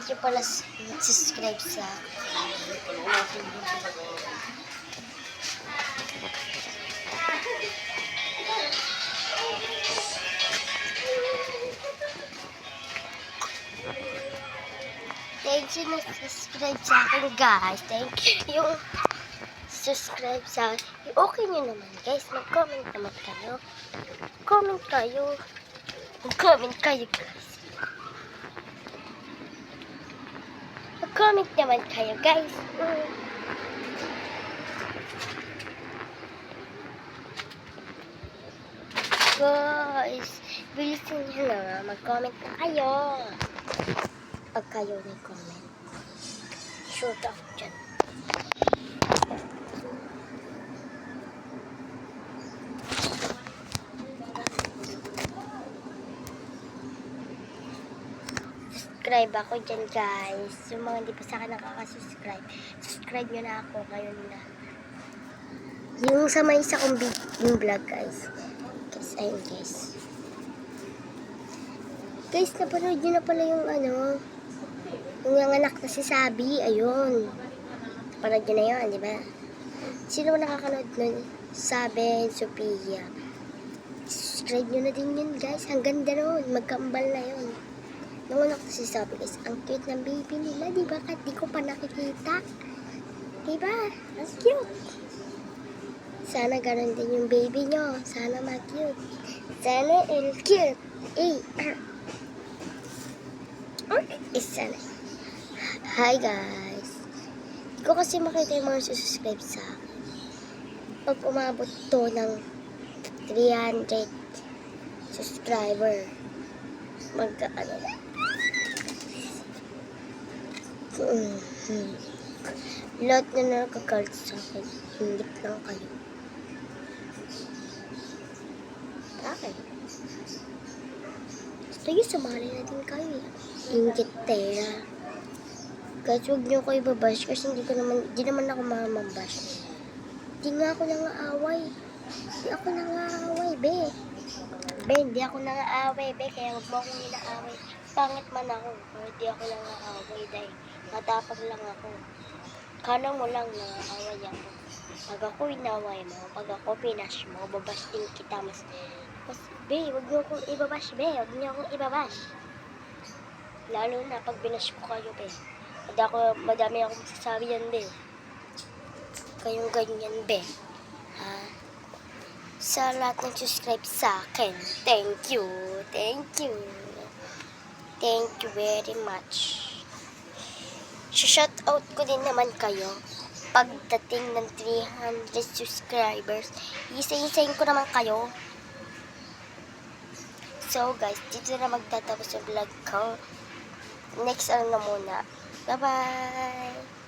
Thank you pala sa subscribe sa Thank you na subscribe sa akin, guys. Thank you yung subscribe sa akin. Okay nyo naman, guys. Mag-comment naman kayo. Comment kayo. Mag-comment kayo, guys. Mag-comment naman kayo, guys. Guys, bilisin nyo na. Mag-comment na kayo. Pag kayo nag-comment, shoot out dyan. Subscribe ako dyan, guys. Yung mga hindi pa sa akin nakaka-subscribe, subscribe nyo na ako ngayon na. Yung sa may isa kong yung vlog, guys. Guys, ayun, guys. Guys, napanood nyo na pala yung yung anak na si Sabi, ayun. Napanood nyo na yun, di ba? Sino nakakanood nun? Sabi, Sophia. Subscribe nyo na din yun, guys. Ang ganda nun. Magkambal na yun. Nung anak na si Sabi, guys, ang cute ng baby nila, di ba? Kahit di ko pa nakikita. Di ba? Ang cute. Sana ganun din yung baby nyo. Sana mag-cute. Sana cute. Sana. Hi, guys. Hindi ko kasi makita yung mga susubscribe sa akin. Pag umabot to ng 300 subscriber, magkaano na. Lahat na nakakalit sa akin. Hindi lang kayo. Bakit? Sige, sumali na din kayo eh. Ingit tera. Guys, huwag niyo ko ibabash kasi hindi naman ako mamambash. Hindi nga ako nangaaway. Hindi ako nangaaway, be. Be, hindi ako nangaaway, be. Kaya huwag mo akong inaaway. Pangit man ako. Pero hindi ako nangaaway dahil matapag lang ako. Kala mo lang nangaaway ako. Pag ako inaway mo, pag ako pinash mo, babash din kita. Mas be, huwag niyo akong ibabash, be. Huwag niyo akong ibabash. Lalo na pag binash ko kayo, be. Madami akong masasabi yan, be. Kayong ganyan, be. Ha? Sa lahat ng subscribe sa akin, thank you. Thank you. Thank you very much. Shout out ko din naman kayo. Pagdating ng 300 subscribers, isa-isayin ko naman kayo. So guys, dito na magtatapos yung vlog ko. Next na muna. Bye-bye!